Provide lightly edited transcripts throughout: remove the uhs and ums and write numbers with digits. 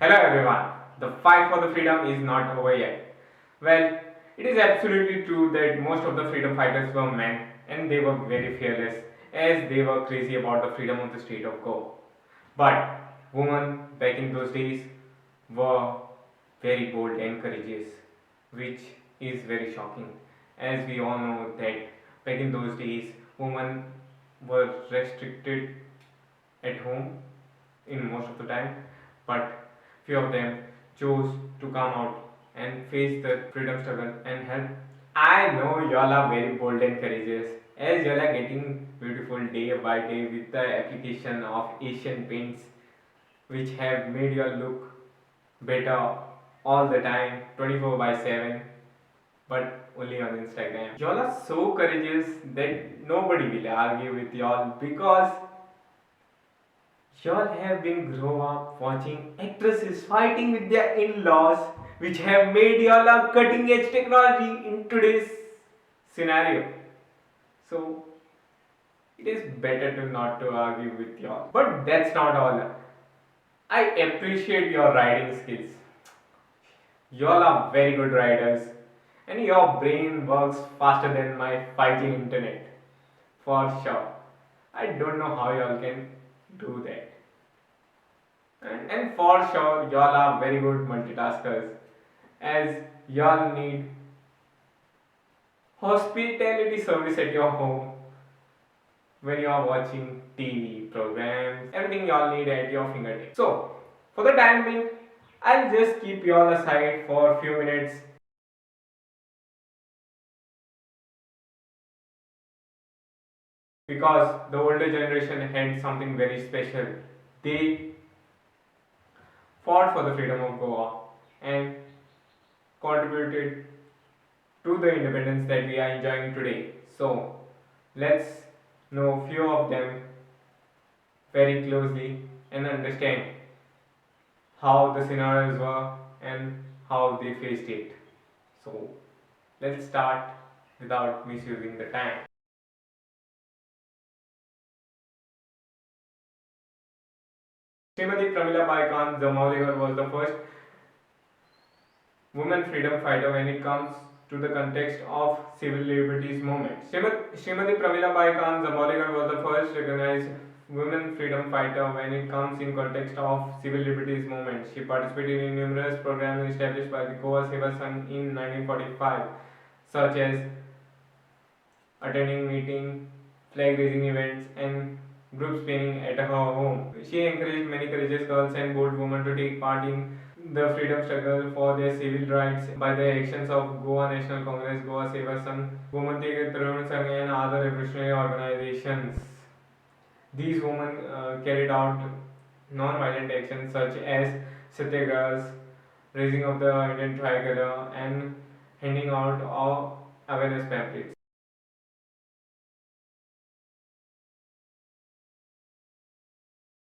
Hello everyone. The fight for the freedom is not over yet. Well, it is absolutely true that most of the freedom fighters were men and they were very fearless as they were crazy about the freedom of the state of Go. But women back in those days were very bold and courageous, which is very shocking as we all know that back in those days women were restricted at home in most of the time, but few of them chose to come out and face the freedom struggle and help. I know y'all are very bold and courageous as y'all are getting beautiful day by day with the application of Asian paints which have made y'all look better all the time 24 by 7, but only on Instagram. Y'all are so courageous that nobody will argue with y'all because y'all have been grow up watching actresses fighting with their in-laws, which have made y'all a cutting-edge technology in today's scenario. So it is better to not to argue with y'all. But that's not all. I appreciate your riding skills. Y'all are very good riders, and your brain works faster than my 5G internet. For sure. I don't know how y'all can do that. And for sure, y'all are very good multitaskers as y'all need hospitality service at your home when you are watching TV programs, everything y'all need at your fingertips. So, for the time being, I'll just keep y'all aside for a few minutes because the older generation had something very special. They fought for the freedom of Goa and contributed to the independence that we are enjoying today. So, let's know few of them very closely and understand how the scenarios were and how they faced it. So, let's start without misusing the time. Srimati Pramila Baikan Zamoligar was the first women freedom fighter when it comes to the context of civil liberties movement. Srimati Pramila Bai Khan Zamoligar was the first recognized women freedom fighter when it comes in context of civil liberties movement. She participated in numerous programs established by the Goa Seva Sangh in 1945, such as attending meeting, flag raising events, and group spinning at her home. She encouraged many courageous girls and bold women to take part in the freedom struggle for their civil rights by the actions of Goa National Congress, Goa Seva Sangh, Women Tarun Sangh, and other revolutionary organizations. These women carried out non-violent actions such as satyagrahas, raising of the Indian tricolor, and handing out of awareness pamphlets.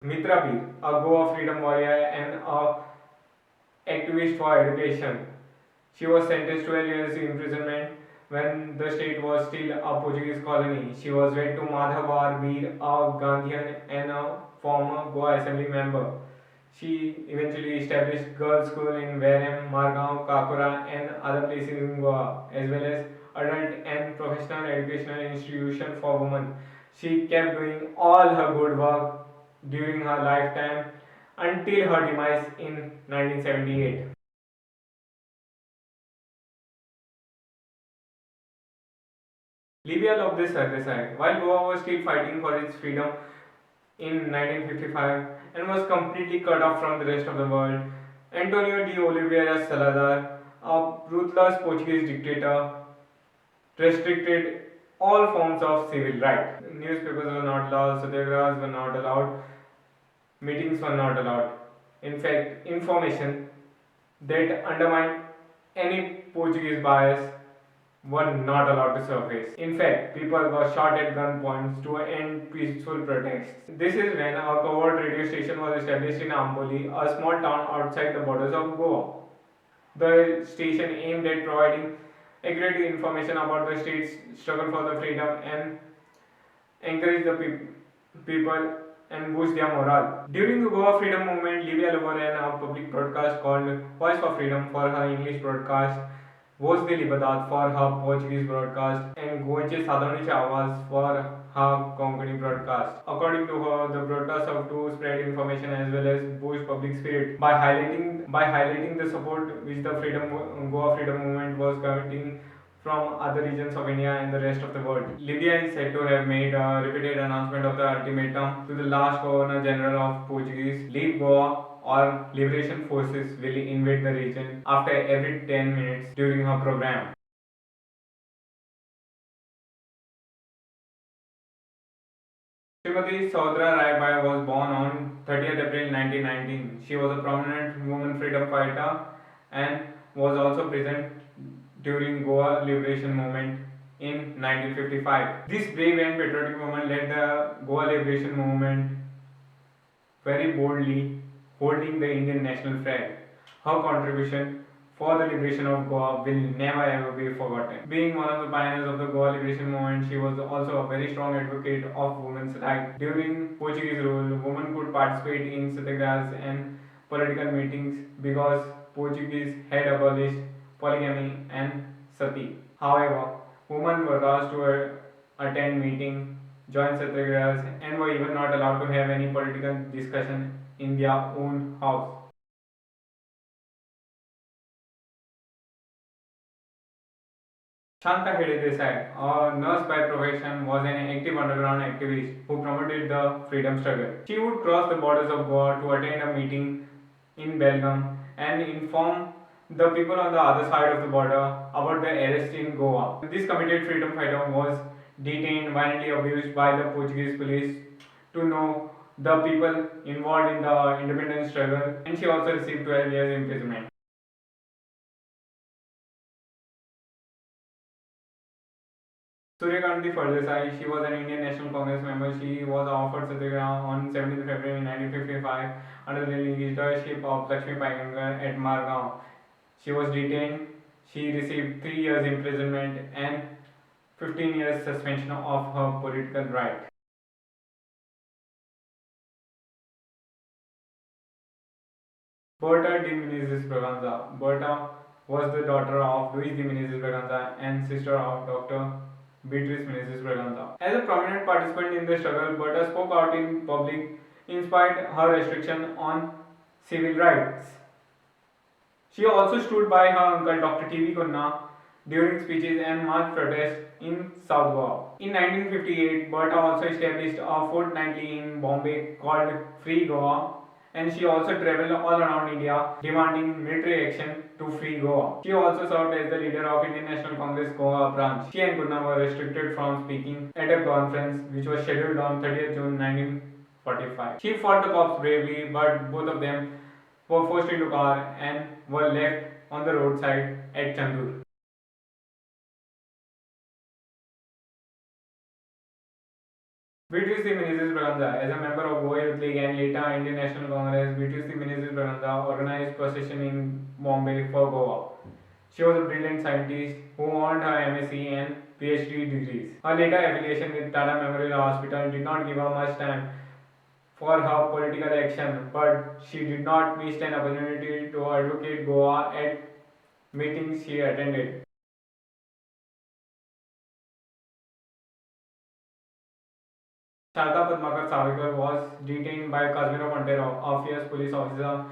Mitra Bir, a Goa freedom warrior and a activist for education. She was sentenced to 12 years imprisonment when the state was still a Portuguese colony. She was wed to Madhavar Bir, a Gandhian and a former Goa assembly member. She eventually established girls' school in Varem, Margao, Kakura and other places in Goa, as well as adult and professional educational institution for women. She kept doing all her good work during her lifetime until her demise in 1978. Libya loved this suicide. While Goa was still fighting for its freedom in 1955 and was completely cut off from the rest of the world, Antonio de Oliveira Salazar, a ruthless Portuguese dictator, restricted all forms of civil rights. Newspapers were not allowed, satyagrahas were not allowed, meetings were not allowed. In fact, information that undermined any Portuguese bias were not allowed to surface. In fact, people were shot at gunpoint to end peaceful protests. This is when a covert radio station was established in Amboli, a small town outside the borders of Goa. The station aimed at providing accurate information about the state's struggle for the freedom and encourage the people and boost their morale. During the Goa freedom movement, Livia Lover ran a public broadcast called Voice for Freedom for her English broadcast, Voz de Liberdade for her Portuguese broadcast, and Goche Sadhanicha Avaz for her Konkani broadcast. According to her, the broadcasts have to spread information as well as boost public spirit by highlighting the support which the Goa freedom movement was getting from other regions of India and the rest of the world. Libya is said to have made a repeated announcement of the ultimatum to the last Governor General of Portuguese, leave Goa or liberation forces will invade the region after every 10 minutes during her program. Srimati Saudra Rai was born on 30th April 1919. She was a prominent woman freedom fighter and was also present during Goa liberation movement in 1955. This brave and patriotic woman led the Goa liberation movement very boldly, holding the Indian national flag. Her contribution for the liberation of Goa will never ever be forgotten. Being one of the pioneers of the Goa liberation movement, she was also a very strong advocate of women's rights. During Portuguese rule, women could participate in satyagrahas and political meetings because Portuguese had abolished polygamy and sati. However, women were asked to attend meetings, join satyagrahas, and were even not allowed to have any political discussion in their own house. Shanta Hede Desai, a nurse by profession, was an active underground activist who promoted the freedom struggle. She would cross the borders of Goa to attend a meeting in Belgaum and inform the people on the other side of the border about the arrest in Goa. This committed freedom fighter was detained, violently abused by the Portuguese police to know the people involved in the independence struggle, and she also received 12 years imprisonment. Suryakanti Fardesai, she was an Indian National Congress member. She was offered Satyagraha on 17th February 1955 under the leadership of Lakshmi Paingankar at Margao. She was detained. She received 3 years imprisonment and 15 years suspension of her political right. Berta de Menezes Braganza. Berta was the daughter of Luis de Menezes Braganza and sister of Dr. Beatriz Menezes Braganza. As a prominent participant in the struggle, Berta spoke out in public in spite her restriction on civil rights. She also stood by her uncle Dr. T.V. Khanna during speeches and march protests in South Goa. In 1958, Berta also established a fortnightly in Bombay called Free Goa, and she also traveled all around India demanding military action to free Goa. She also served as the leader of Indian National Congress Goa branch. She and Khanna were restricted from speaking at a conference which was scheduled on 30th June 1945. She fought the cops bravely, but both of them were forced into car and were left on the roadside at Chandur. Beatriz de Menezes Braganza, as a member of Goa Youth League and later Indian National Congress, Beatriz de Menezes Braganza organized procession in Bombay for Goa. She was a brilliant scientist who earned her MSc and PhD degrees. Her later affiliation with Tata Memorial Hospital did not give her much time for her political action, but she did not miss an opportunity to advocate Goa at meetings she attended. Sharda Padmakar Savekar was detained by Casimiro Montero, a fierce police officer,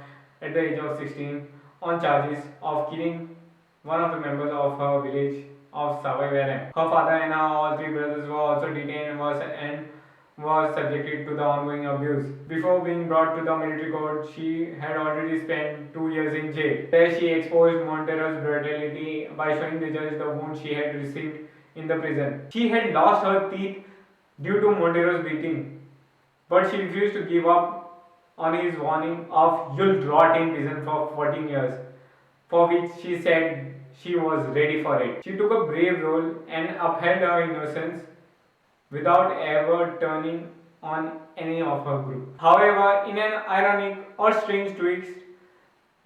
at the age of 16 on charges of killing one of the members of her village of Savai Varam. Her father and her all three brothers were also detained and was subjected to the ongoing abuse. Before being brought to the military court, she had already spent 2 years in jail. There she exposed Montero's brutality by showing the judge the wound she had received in the prison. She had lost her teeth due to Montero's beating, but she refused to give up on his warning of "you'll rot in prison for 14 years," for which she said she was ready for it. She took a brave role and upheld her innocence without ever turning on any of her group. However, in an ironic or strange twist,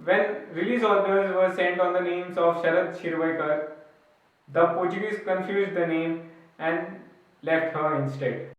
when release orders were sent on the names of Sharad Shirvaikar, the Portuguese confused the name and left her instead.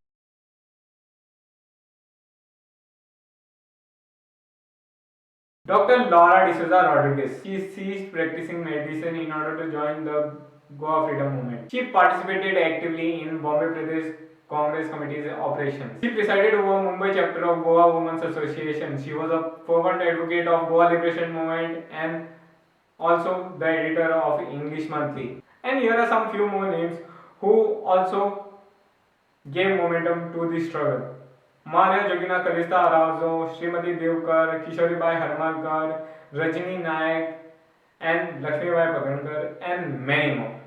Dr. Laura D'Souza Rodriguez. She ceased practicing medicine in order to join the Goa Freedom Movement. She participated actively in Bombay Pradesh Congress Committee's operations. She presided over Mumbai chapter of Goa Women's Association. She was a fervent advocate of Goa Liberation Movement and also the editor of English Monthly. And here are some few more names who also gave momentum to the struggle. Maria Jogina Kalista Araujo, Srimati Devkar, Kishoribai Harmalkar, Rajini Nayak, and Lakshmibai Pagankar, and many more.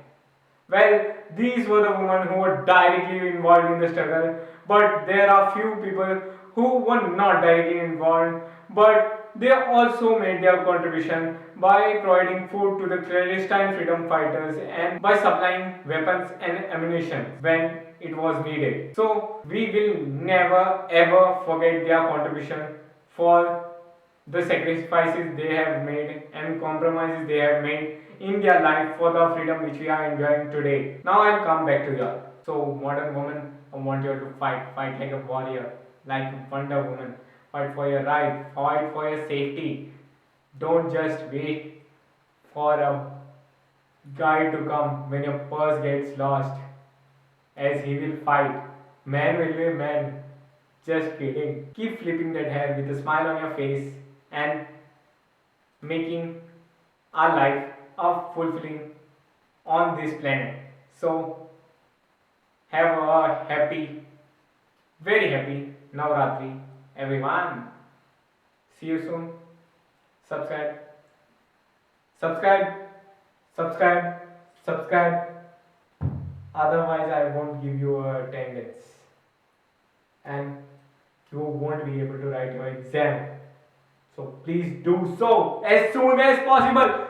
Well, these were the women who were directly involved in the struggle, but there are few people who were not directly involved, but they also made their contribution by providing food to the clandestine freedom fighters and by supplying weapons and ammunition when it was needed. So, we will never ever forget their contribution for the sacrifices they have made and compromises they have made in their life for the freedom which we are enjoying today. Now I'll come back to you. So, modern woman, I want you to fight like a warrior, like Wonder Woman. Fight for your right, fight for your safety. Don't just wait for a guy to come when your purse gets lost, as he will fight. Man will be man. Just kidding. Keep flipping that hair with a smile on your face and making our life a fulfilling on this planet. So have a happy, very happy Navratri, everyone. See you soon. Subscribe, subscribe, subscribe, subscribe. Otherwise, I won't give you attendance and you won't be able to write your exam. So please do so as soon as possible.